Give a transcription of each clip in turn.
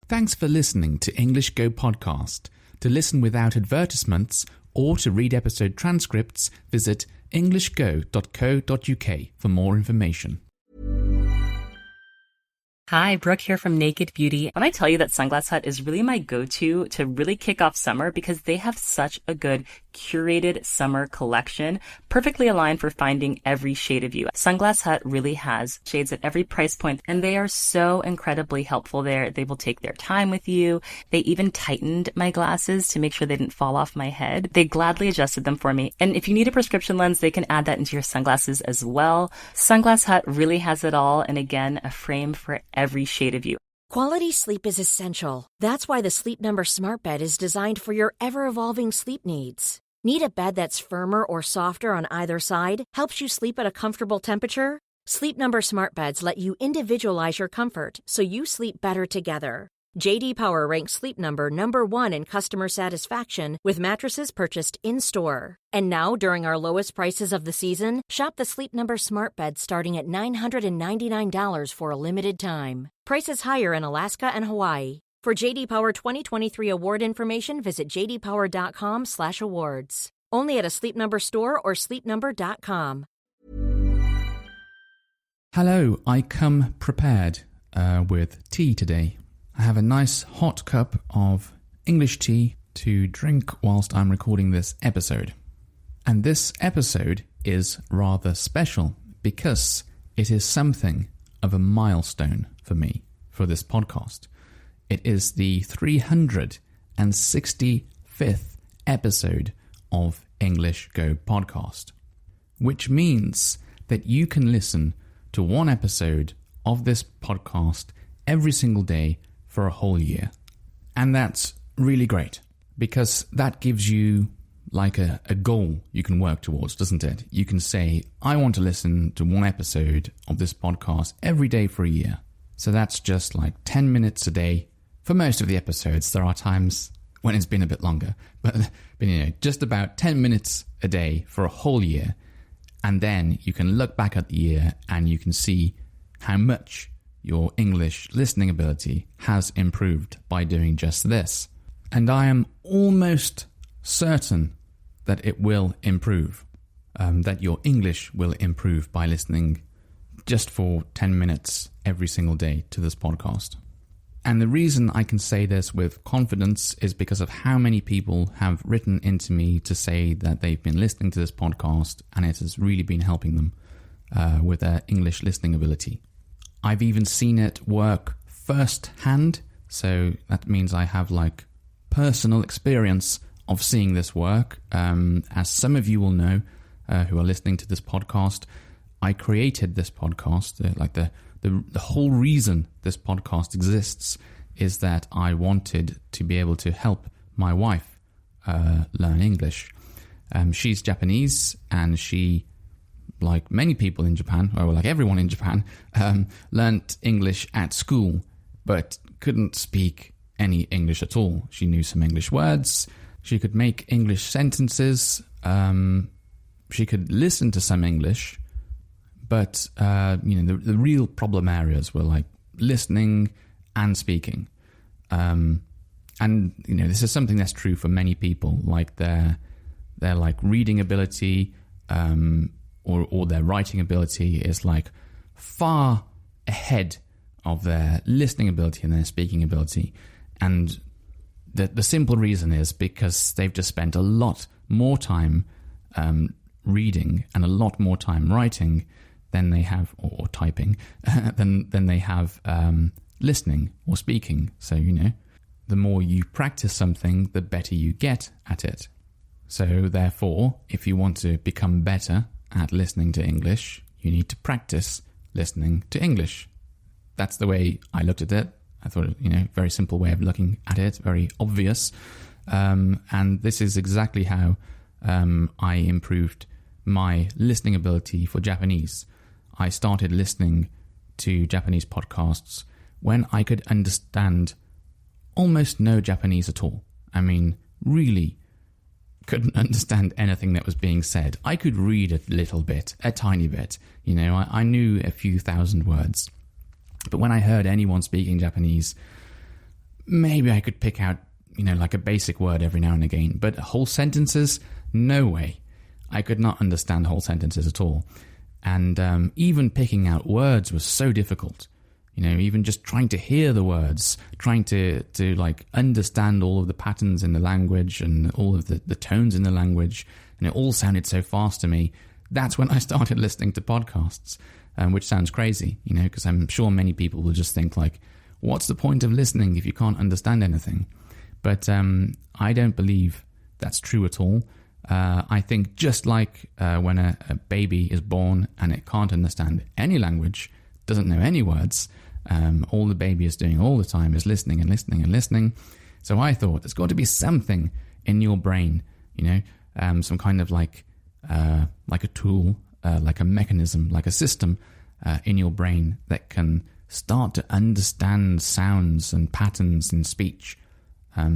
Thanks for listening to English Go Podcast. To listen without advertisements or to read episode transcripts, visit englishgo.co.uk for more information. Hi, Brooke here from Naked Beauty. When I tell you that Sunglass Hut is really my go-to to really kick off summer because they have such a good curated summer collection, perfectly aligned for finding every shade of you. Sunglass Hut really has shades at every price point, and they are so incredibly helpful there. They will take their time with you. They even tightened my glasses to make sure they didn't fall off my head. They gladly adjusted them for me. And if you need a prescription lens, they can add that into your sunglasses as well. Sunglass Hut really has it all, and again, a frame for every shade of you. Quality sleep is essential. That's why the Sleep Number Smart Bed is designed for your ever-evolving sleep needs. Need a bed that's firmer or softer on either side? Helps you sleep at a comfortable temperature? Sleep Number Smart Beds let you individualize your comfort so you sleep better together. J.D. Power ranks Sleep Number number 1 in customer satisfaction with mattresses purchased in-store. And now, during our lowest prices of the season, shop the Sleep Number Smart Bed starting at $999 for a limited time. Prices higher in Alaska and Hawaii. For J.D. Power 2023 award information, visit jdpower.com/awards. Only at a Sleep Number store or sleepnumber.com. Hello, I come prepared with tea today. I have a nice hot cup of English tea to drink whilst I'm recording this episode. And this episode is rather special because it is something of a milestone for me for this podcast. It is the 365th episode of English Go Podcast, which means that you can listen to one episode of this podcast every single day for a whole year. And that's really great because that gives you like a goal you can work towards, doesn't it? You can say, I want to listen to one episode of this podcast every day for a year. So that's just like 10 minutes a day for most of the episodes. There are times when it's been a bit longer, but just about 10 minutes a day for a whole year. And then you can look back at the year and you can see how much your English listening ability has improved by doing just this. And I am almost certain that it will improve, that your English will improve by listening just for 10 minutes every single day to this podcast. And the reason I can say this with confidence is because of how many people have written into me to say that they've been listening to this podcast and it has really been helping them with their English listening ability. I've even seen it work firsthand, so that means I have like personal experience of seeing this work. As some of you will know who are listening to this podcast, I created this podcast. The whole reason this podcast exists is that I wanted to be able to help my wife learn English. She's Japanese and she, like many people in Japan, or like everyone in Japan, learnt English at school, but couldn't speak any English at all. She knew some English words, she could make English sentences, she could listen to some English, but the real problem areas were like listening and speaking. And this is something that's true for many people, like their like reading ability, or their writing ability is like far ahead of their listening ability and their speaking ability. And the simple reason is because they've just spent a lot more time reading and a lot more time writing than they have, or typing, than they have listening or speaking. So, the more you practice something, the better you get at it. So therefore, if you want to become better at listening to English, you need to practice listening to English. That's the way I looked at it. I thought, very simple way of looking at it, very obvious. And this is exactly how I improved my listening ability for Japanese. I started listening to Japanese podcasts when I could understand almost no Japanese at all. I mean, really couldn't understand anything that was being said. I could read a little bit, a tiny bit. I knew a few thousand words. But when I heard anyone speaking Japanese, maybe I could pick out, like a basic word every now and again, but whole sentences, no way. I could not understand whole sentences at all. And even picking out words was so difficult. Even just trying to hear the words, trying to like understand all of the patterns in the language and all of the tones in the language, and it all sounded so fast to me. That's when I started listening to podcasts, which sounds crazy, because I'm sure many people will just think like, what's the point of listening if you can't understand anything? But I don't believe that's true at all. I think just like when a baby is born and it can't understand any language, doesn't know any words, all the baby is doing all the time is listening and listening and listening. So I thought there's got to be something in your brain, some kind of like a tool, like a mechanism, like a system in your brain that can start to understand sounds and patterns in speech.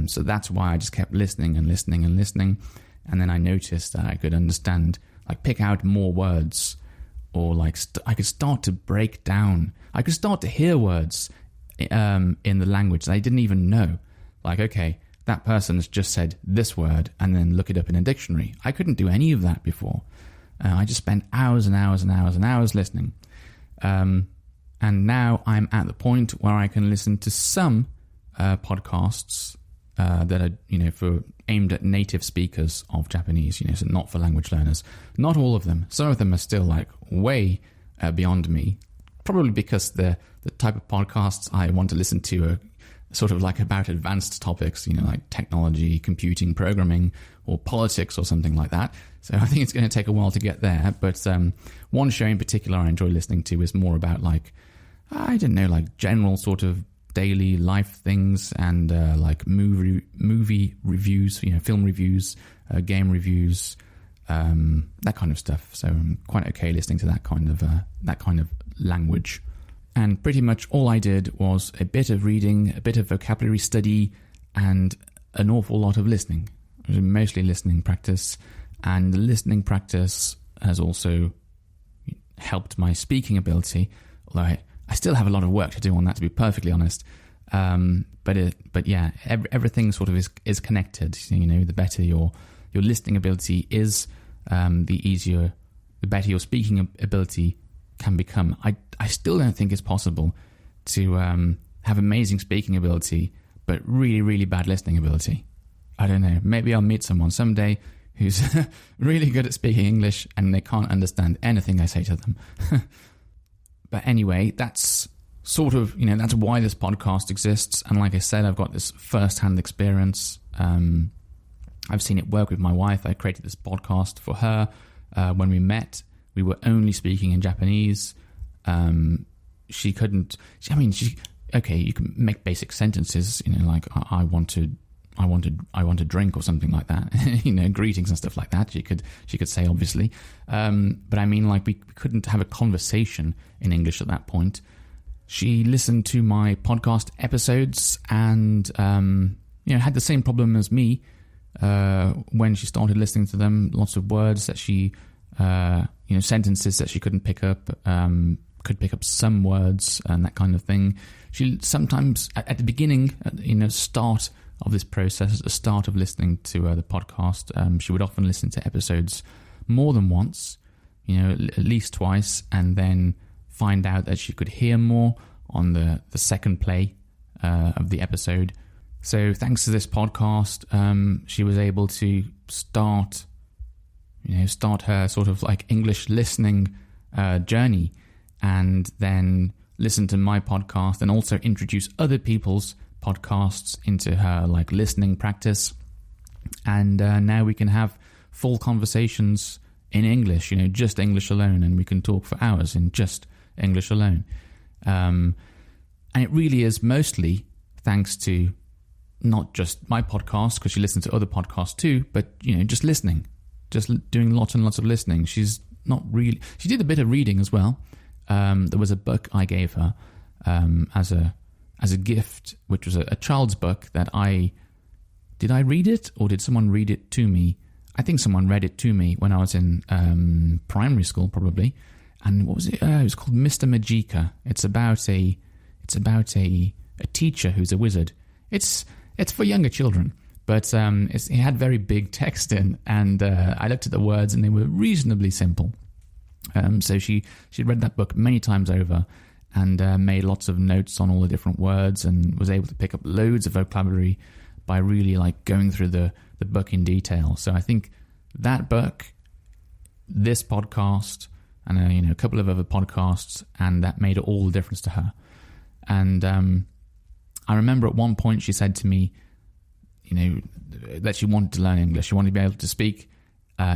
So that's why I just kept listening and listening and listening. And then I noticed that I could understand, like pick out more words, or like I could start to break down. I could start to hear words in the language that I didn't even know. Like, okay, that person has just said this word, and then look it up in a dictionary. I couldn't do any of that before. I just spent hours and hours and hours and hours listening. And now I'm at the point where I can listen to some podcasts that are, aimed at native speakers of Japanese, so not for language learners. Not all of them. Some of them are still like way beyond me, probably because the type of podcasts I want to listen to are sort of like about advanced topics, like technology, computing, programming, or politics or something like that. So I think it's going to take a while to get there. But one show in particular I enjoy listening to is more about like general sort of daily life things and like movie reviews, film reviews, game reviews, that kind of stuff. So I'm quite okay listening to that kind of language. And pretty much all I did was a bit of reading, a bit of vocabulary study, and an awful lot of listening. It was mostly listening practice, and the listening practice has also helped my speaking ability, although I still have a lot of work to do on that, to be perfectly honest. But yeah, everything sort of is connected. The better your listening ability is, the better your speaking ability can become. I still don't think it's possible to have amazing speaking ability but really, really bad listening ability. I don't know. Maybe I'll meet someone someday who's really good at speaking English and they can't understand anything I say to them. But anyway, that's sort of, that's why this podcast exists. And like I said, I've got this first-hand experience. I've seen it work with my wife. I created this podcast for her. When we met, we were only speaking in Japanese. She couldn't, okay, you can make basic sentences, like I want to drink or something like that, greetings and stuff like that. She could say, obviously. But I mean, like we couldn't have a conversation in English at that point. She listened to my podcast episodes and, had the same problem as me, when she started listening to them. Lots of words that she, sentences that she couldn't pick up, could pick up some words and that kind of thing. She sometimes, at the beginning, start of this process, at the start of listening to the podcast, she would often listen to episodes more than once, at least twice, and then find out that she could hear more on the second play of the episode. So thanks to this podcast, she was able to start her sort of like English listening journey, and then listen to my podcast and also introduce other people's podcasts into her like listening practice. And now we can have full conversations in English, just English alone, and we can talk for hours in just English alone. And it really is mostly thanks to not just my podcast, because she listens to other podcasts too, but just listening, just doing lots and lots of listening. She did a bit of reading as well. There was a book I gave her as a gift, which was a child's book that did I read it or did someone read it to me? I think someone read it to me when I was in primary school, probably. And what was it? It was called Mr. Majika. It's about a teacher who's a wizard It's for younger children, but it had very big text in, and I looked at the words and they were reasonably simple. So she'd read that book many times over and made lots of notes on all the different words and was able to pick up loads of vocabulary by really like going through the book in detail. So I think that book, this podcast, and a couple of other podcasts, and that made all the difference to her. And I remember at one point she said to me, that she wanted to learn English. She wanted to be able to speak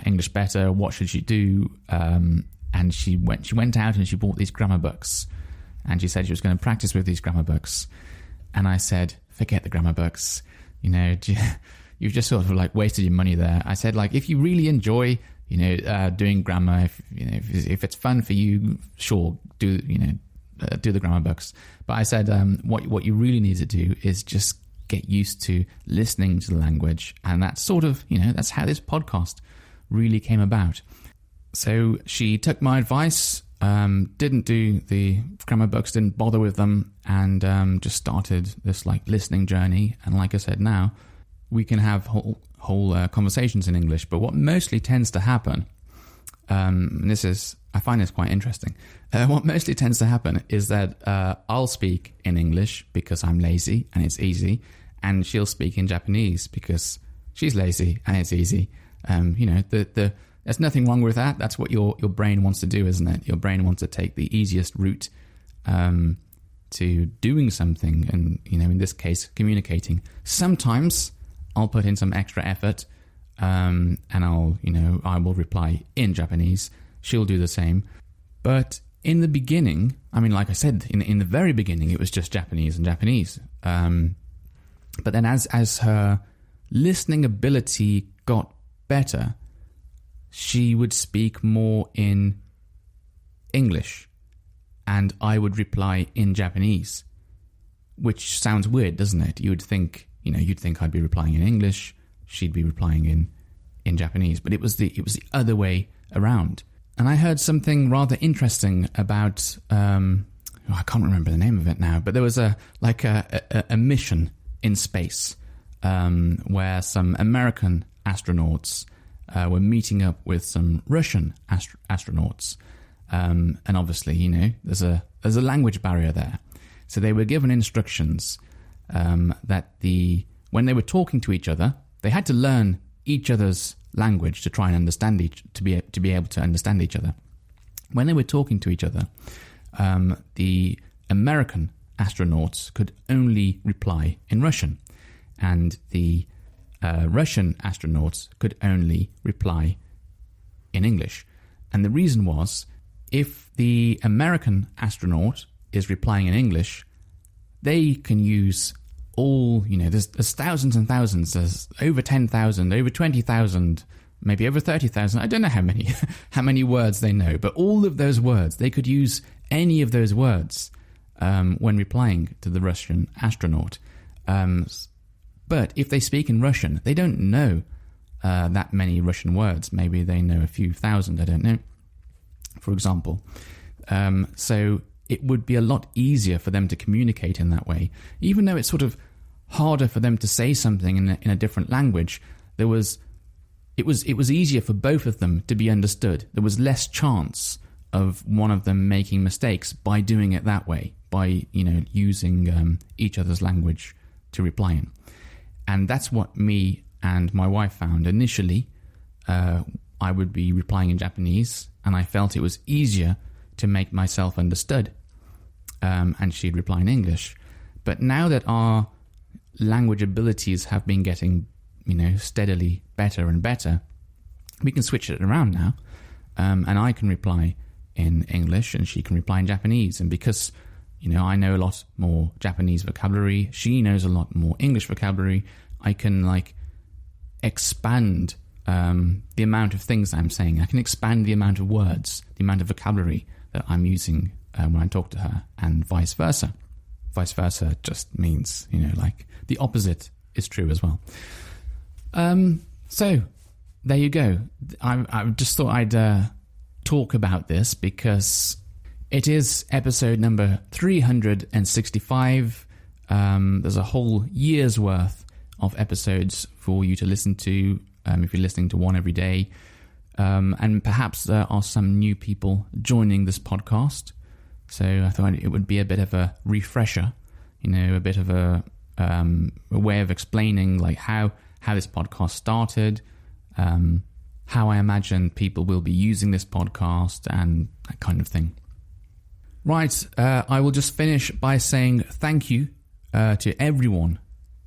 English better. What should she do? And she went out and she bought these grammar books, and she said she was going to practice with these grammar books. And I said, forget the grammar books. You've just sort of like wasted your money there. I said, like, if you really enjoy doing grammar, if it's fun for you, sure, do the grammar books. But I said, what you really need to do is just get used to listening to the language, and that's sort of that's how this podcast really came about. So she took my advice, didn't do the grammar books, didn't bother with them, and just started this like listening journey. And like I said, now we can have whole conversations in English. But what mostly tends to happen, and I find this quite interesting. What mostly tends to happen is that I'll speak in English because I'm lazy and it's easy, and she'll speak in Japanese because she's lazy and it's easy. There's nothing wrong with that. That's what your brain wants to do, isn't it? Your brain wants to take the easiest route to doing something, and in this case, communicating. Sometimes I'll put in some extra effort, and I will reply in Japanese. She'll do the same. But in the beginning, like I said, in the very beginning, it was just Japanese and Japanese. But then as her listening ability got better, she would speak more in English, and I would reply in Japanese, which sounds weird, doesn't it? You'd think I'd be replying in English, she'd be replying in Japanese, but it was the other way around. And I heard something rather interesting about I can't remember the name of it now, but there was a mission in space where some American astronauts were meeting up with some Russian astronauts, and obviously there's a language barrier there. So they were given instructions that when they were talking to each other, they had to learn each other's language to try and understand to be able to understand each other. When they were talking to each other, the American astronauts could only reply in Russian, and the Russian astronauts could only reply in English. And the reason was, if the American astronaut is replying in English, they can use all, there's thousands and thousands, there's over 10,000, over 20,000, maybe over 30,000, I don't know how many words they know, but all of those words, they could use any of those words when replying to the Russian astronaut. But if they speak in Russian, they don't know that many Russian words. Maybe they know a few thousand, I don't know, for example. So it would be a lot easier for them to communicate in that way. Even though it's sort of harder for them to say something in a different language, it was easier for both of them to be understood. There was less chance of one of them making mistakes by doing it that way, by using each other's language to reply in. And that's what me and my wife found. Initially, I would be replying in Japanese, and I felt it was easier to make myself understood, and she'd reply in English. But now that our language abilities have been getting, steadily better and better, we can switch it around now, and I can reply in English, and she can reply in Japanese. And because I know a lot more Japanese vocabulary, she knows a lot more English vocabulary, I can expand the amount of things I'm saying. I can expand the amount of words, the amount of vocabulary that I'm using when I talk to her, and vice versa. Vice versa just means, the opposite is true as well. So there you go. I just thought I'd talk about this because it is episode number 365. There's a whole year's worth of episodes for you to listen to if you're listening to one every day. And perhaps there are some new people joining this podcast. So I thought it would be a bit of a refresher, a bit of a way of explaining like how this podcast started, how I imagine people will be using this podcast and that kind of thing. Right, I will just finish by saying thank you to everyone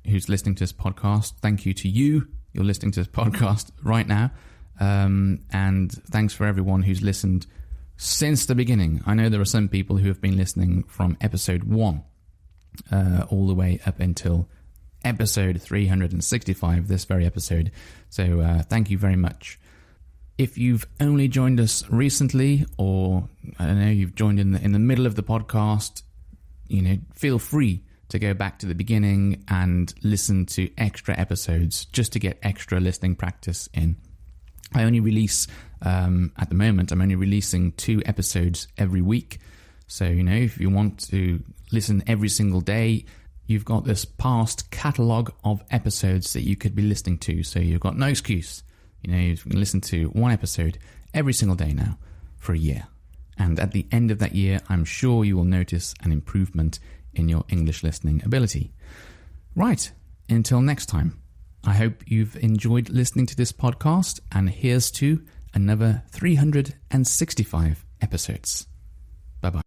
who's listening to this podcast. Thank you to you. You're listening to this podcast right now. And thanks for everyone who's listened since the beginning. I know there are some people who have been listening from episode 1 all the way up until episode 365, this very episode. So thank you very much. If you've only joined us recently, or I don't know, you've joined in the middle of the podcast, feel free to go back to the beginning and listen to extra episodes just to get extra listening practice in. I only release, at the moment, I'm only releasing 2 episodes every week. So, if you want to listen every single day, you've got this past catalogue of episodes that you could be listening to. So you've got no excuse. You can listen to 1 episode every single day now for a year. And at the end of that year, I'm sure you will notice an improvement in your English listening ability. Right, until next time. I hope you've enjoyed listening to this podcast, and here's to another 365 episodes. Bye-bye.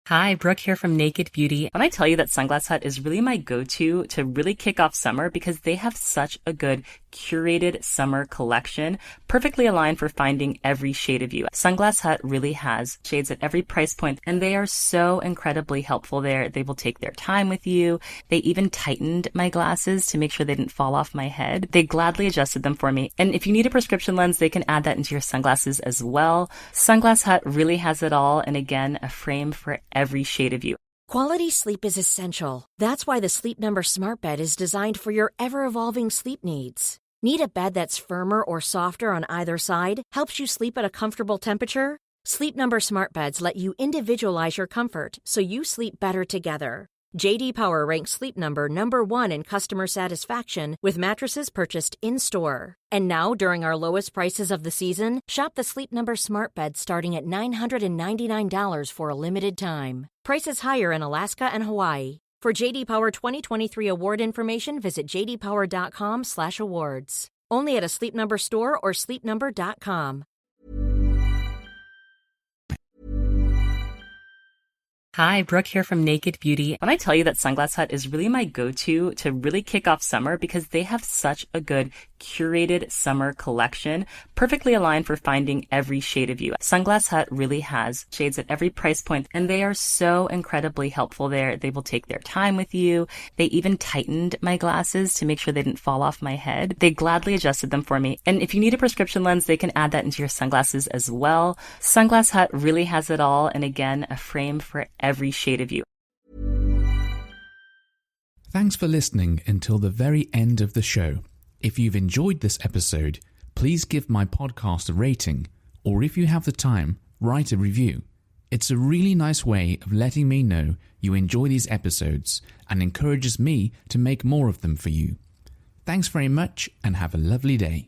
Hi, Brooke here from Naked Beauty. When I tell you that Sunglass Hut is really my go-to to really kick off summer because they have such a good curated summer collection, perfectly aligned for finding every shade of you. Sunglass Hut really has shades at every price point, and they are so incredibly helpful there. They will take their time with you. They even tightened my glasses to make sure they didn't fall off my head. They gladly adjusted them for me. And if you need a prescription lens, they can add that into your sunglasses as well. Sunglass Hut really has it all, and again, a frame for every shade of you. Quality sleep is essential. That's why the Sleep Number Smart Bed is designed for your ever-evolving sleep needs. Need a bed that's firmer or softer on either side? Helps you sleep at a comfortable temperature? Sleep Number Smart Beds let you individualize your comfort so you sleep better together. J.D. Power ranks Sleep Number number 1 in customer satisfaction with mattresses purchased in-store. And now, during our lowest prices of the season, shop the Sleep Number Smart Bed starting at $999 for a limited time. Prices higher in Alaska and Hawaii. For J.D. Power 2023 award information, visit jdpower.com/awards. Only at a Sleep Number store or sleepnumber.com. Hi, Brooke here from Naked Beauty. When I tell you that Sunglass Hut is really my go-to to really kick off summer because they have such a good curated summer collection, perfectly aligned for finding every shade of you. Sunglass Hut really has shades at every price point, and they are so incredibly helpful there. They will take their time with you. They even tightened my glasses to make sure they didn't fall off my head. They gladly adjusted them for me. And if you need a prescription lens, they can add that into your sunglasses as well. Sunglass Hut really has it all, and again, a frame for every shade of you. Thanks for listening until the very end of the show. If you've enjoyed this episode, please give my podcast a rating, or if you have the time, write a review. It's a really nice way of letting me know you enjoy these episodes and encourages me to make more of them for you. Thanks very much and have a lovely day.